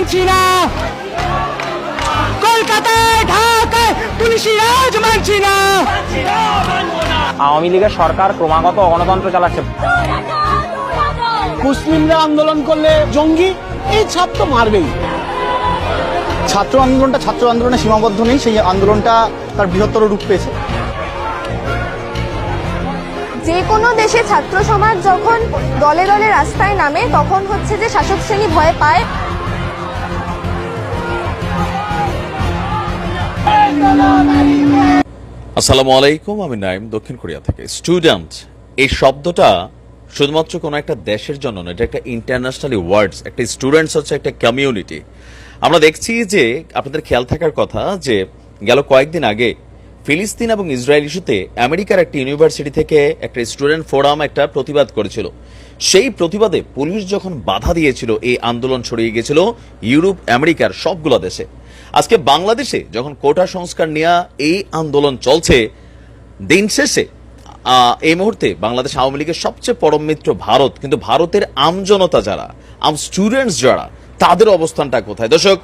মানছি না, কলকাতায় ঢাকায় পুলিশি রাজ মানছি না। আওয়ামী লীগের সরকার ক্রমাগত গণতন্ত্র চালাচ্ছে। মুসলিমরা আন্দোলন করলে জঙ্গি, এই ছাপ তো মারবেই। ছাত্র আন্দোলনটা ছাত্র আন্দোলনে সীমাবদ্ধ নেই, সেই আন্দোলনটা তার বৃহত্তর রূপ পেয়েছে। যে কোনো দেশে ছাত্র সমাজ যখন দলে দলে রাস্তায় নামে তখন হচ্ছে যে শাসক শ্রেণী ভয় পায়। আসসালামু আলাইকুম, আমি নাইম, দক্ষিণ কোরিয়া থেকে। স্টুডেন্ট এই শব্দটা শুধুমাত্র কোনো একটা দেশের জন্য না, এটা একটা ইন্টারন্যাশনালি ওয়ার্ডস। একটা স্টুডেন্টস হচ্ছে একটা কমিউনিটি। আমরা দেখছি যে আপনাদের খেয়াল থাকার কথা যে গেল কয়েকদিন আগে ফিলিস্তিন এবং ইসরায়েল ইস্যুতে আমেরিকার একটা ইউনিভার্সিটি থেকে একটা স্টুডেন্ট ফোরাম একটা প্রতিবাদ করেছিল। সেই প্রতিবাদে পুলিশ যখন বাধা দিয়েছিল, এই আন্দোলন ছড়িয়ে গিয়েছিল ইউরোপ আমেরিকার সবগুলো দেশে। আজকে বাংলাদেশে যখন কোটা সংস্কার নিয়ে এই আন্দোলন চলছে, দিন শেষে এই মুহূর্তে বাংলাদেশ আওয়ামী লীগের সবচেয়ে পরম মিত্র ভারত, কিন্তু ভারতের আমজনতা যারা, স্টুডেন্টস যারা, তাদের অবস্থানটা কোথায়? দর্শক,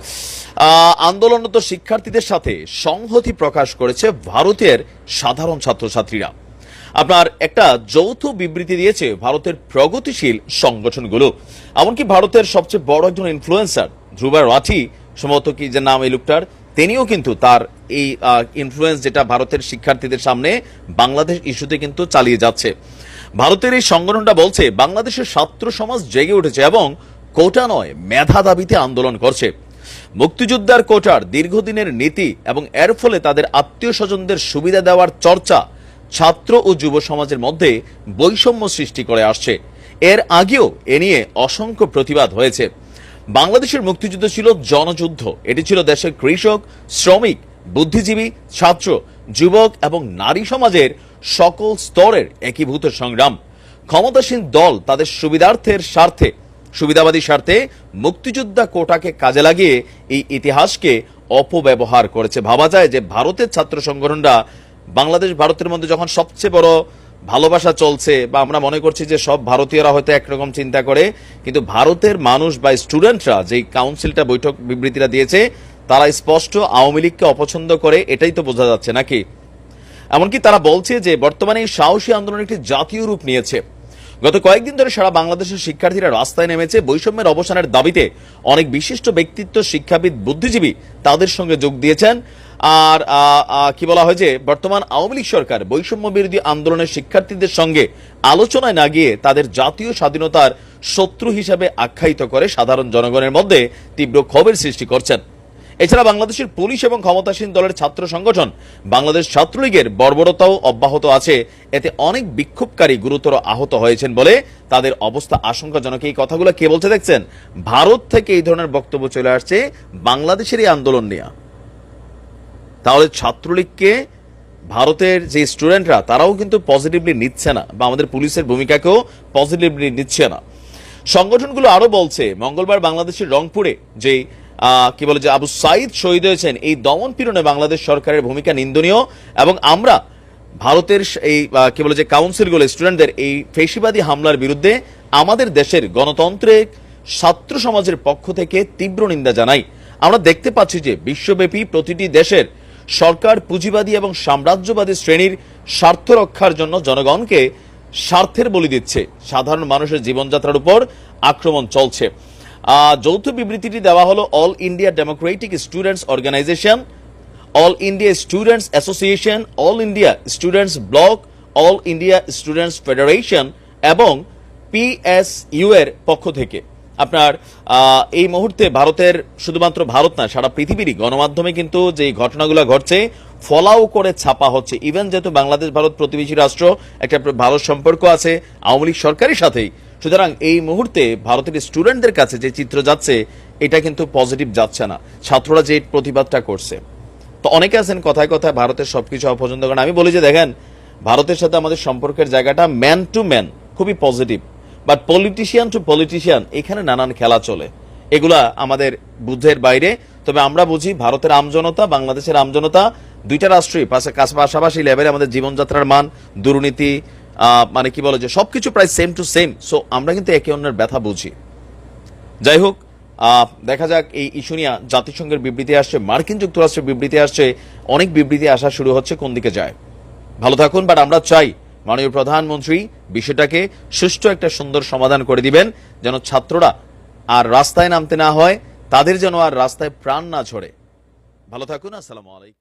আন্দোলনরত শিক্ষার্থীদের সাথে সংহতি প্রকাশ করেছে ভারতের সাধারণ ছাত্রছাত্রীরা। আপনার একটা যৌথ বিবৃতি দিয়েছে ভারতের প্রগতিশীল সংগঠনগুলো। এমনকি ভারতের সবচেয়ে বড় একজন ইনফ্লুয়েন্সার ধ্রুবা রাঠি, সম্ভবত কি যে নাম এই লোকটার, তিনিও কিন্তু তার এই ইনফ্লুয়েন্স যেটা ভারতের শিক্ষার্থীদের সামনে বাংলাদেশ ইস্যুতে কিন্তু চালিয়ে যাচ্ছে। ভারতের এই সংগঠনটা বলছে বাংলাদেশের ছাত্র সমাজ জেগে উঠেছে এবং কোটা নয় মেধা দাবিতে আন্দোলন করছে। মুক্তিযোদ্ধার কোটার দীর্ঘদিনের নীতি এবং এর ফলে তাদের আত্মীয় স্বজনদের সুবিধা দেওয়ার চর্চা ছাত্র ও যুব সমাজের মধ্যে বৈষম্য সৃষ্টি করে আসছে। এর আগেও এ নিয়ে অসংখ্য প্রতিবাদ হয়েছে। বাংলাদেশের মুক্তিযুদ্ধ ছিল জনযুদ্ধ। এটি ছিল দেশের কৃষক, শ্রমিক, বুদ্ধিজীবী, ছাত্র, যুবক এবং নারী সমাজের সকল স্তরের একীভূত সংগ্রাম। ক্ষমতাসীন দল তাদের সুবিধাবাদী স্বার্থে মুক্তিযোদ্ধা কোটাকে কাজে লাগিয়ে এই ইতিহাসকে অপব্যবহার করেছে। ভাবা যায় যে ভারতের ছাত্র সংগঠনরা ভারতের মধ্যে যখন সবচেয়ে বড় ভালোবাসা চলছে, বা আমরা মনে করছি যে সব ভারতীয়রা হয়তো একরকম চিন্তা করে, কিন্তু ভারতের মানুষ বা স্টুডেন্টরা যেই কাউন্সিলটা বৈঠক বিবৃতিটা দিয়েছে, তারা স্পষ্ট আওয়ামী লীগকে অপছন্দ করে, এটাই তো বোঝা যাচ্ছে নাকি? এমনকি তারা বলছে যে বর্তমানে এই সাহসী আন্দোলন একটি জাতীয় রূপ নিয়েছে। গত কয়েকদিন ধরে সারা বাংলাদেশের শিক্ষার্থীরা রাস্তায় নেমেছে বৈষম্যের অবসানের দাবিতে। অনেক বিশিষ্ট ব্যক্তিত্ব, শিক্ষাবিদ, বুদ্ধিজীবী তাদের সঙ্গে যোগ দিয়েছেন। আর কি বলা হয় যে বর্তমান আওয়ামী লীগ সরকার বৈষম্য বিরোধী আন্দোলনের শিক্ষার্থীদের সঙ্গে আলোচনায় না গিয়ে তাদের জাতীয় স্বাধীনতার শত্রু হিসাবে আখ্যায়িত করে সাধারণ জনগণের মধ্যে তীব্র ক্ষোভের সৃষ্টি করছেন। এছাড়া বাংলাদেশের পুলিশ এবং ক্ষমতাসীন দলের ছাত্র সংগঠন বাংলাদেশ ছাত্রলীগের বর্বরতাও অব্যাহত আছে। এতে অনেক বিক্ষোভকারী গুরুতর আহত হয়েছেন বলে তাদের অবস্থা আশঙ্কাজনক। এই কথাগুলো কে বলছে দেখছেন? ভারত থেকে এই ধরনের বক্তব্য চলে আসছে বাংলাদেশের এই আন্দোলন নিয়ে। তাহলে ছাত্রলীগকে ভারতের যে স্টুডেন্টরা তারাও কিন্তু পজিটিভলি নিচ্ছে না, বা আমাদের পুলিশের ভূমিকাকেও পজিটিভলি নিচ্ছে না। সংগঠনগুলো আরো বলছে মঙ্গলবার বাংলাদেশের রংপুরে যে কি বলে যে আবু সাইদ শহীদ হয়েছেন, এই দমন পীড়নে বাংলাদেশ সরকারের ভূমিকা নিন্দনীয়, এবং আমরা ভারতের এই কি বলে যে কাউন্সিলগুলো স্টুডেন্টদের এই ফেসিবাদী হামলার বিরুদ্ধে আমাদের দেশের গণতন্ত্রের ছাত্র সমাজের পক্ষ থেকে তীব্র নিন্দা জানাই। আমরা দেখতে পাচ্ছি যে বিশ্বব্যাপী প্রতিটি দেশের সরকার পুঁজিবাদী এবং সাম্রাজ্যবাদী শ্রেণীর স্বার্থ রক্ষার জন্য জনগণকে স্বার্থের বলি দিচ্ছে। সাধারণ মানুষের জীবনযাত্রার উপর আক্রমণ চলছে। যৌথ বিবৃতিটি দেওয়া হলো All India Democratic Students Organisation, All India Students Association, All India Students Block, All India Students Federation এবং PSU এর পক্ষ থেকে। আপনার এই মুহূর্তে ভারতের, শুধুমাত্র ভারত না, সারা পৃথিবীরই গণমাধ্যমে কিন্তু যে ঘটনাগুলো ঘটছে ফলাও করে ছাপা হচ্ছে। ইভেন যেহেতু বাংলাদেশ ভারত প্রতিবেশী রাষ্ট্র, একটা ভালো সম্পর্ক আছে আওয়ামী লীগ সরকারের সাথেই, সুতরাং এই মুহূর্তে ভারতের স্টুডেন্টদের কাছে যে চিত্র যাচ্ছে এটা কিন্তু পজিটিভ যাচ্ছে না। ছাত্ররা যে প্রতিবাদটা করছে, তো অনেকে আছেন কথায় কথায় ভারতের সবকিছু অপছন্দ করেন। আমি বলি যে দেখেন, ভারতের সাথে আমাদের সম্পর্কের জায়গাটা ম্যান টু ম্যান খুবই positive, but politician to politician এখানে নানান খেলা চলে, এগুলা আমাদের বুদ্ধের বাইরে। তবে আমরা বুঝি ভারতের আমজনতা, বাংলাদেশের আমজনতা, দুইটা রাষ্ট্রই পাশাপাশি লেভেলে আমাদের জীবনযাত্রার মান, দুর্নীতি, মানে কি বলে যে সবকিছু প্রায় সেম টু সেম। সো আমরা কিন্তু একে অন্যের ব্যথা বুঝি। যাই হোক, দেখা যাক এই ইস্যু নিয়ে জাতিসংঘের বিবৃতি আসছে, মার্কিন যুক্তরাষ্ট্রের বিবৃতি আসছে, অনেক বিবৃতি আসা শুরু হচ্ছে, কোন দিকে যায়। ভালো থাকুন, বাট আমরা চাই মাননীয় প্রধানমন্ত্রী বিষয়টাকে সুষ্ঠু একটা সুন্দর সমাধান করে দিবেন, যেন ছাত্ররা আর রাস্তায় নামতে না হয়, তাদের যেন আর রাস্তায় প্রাণ না ঝরে। ভালো থাকুন, আসসালামু আলাইকুম।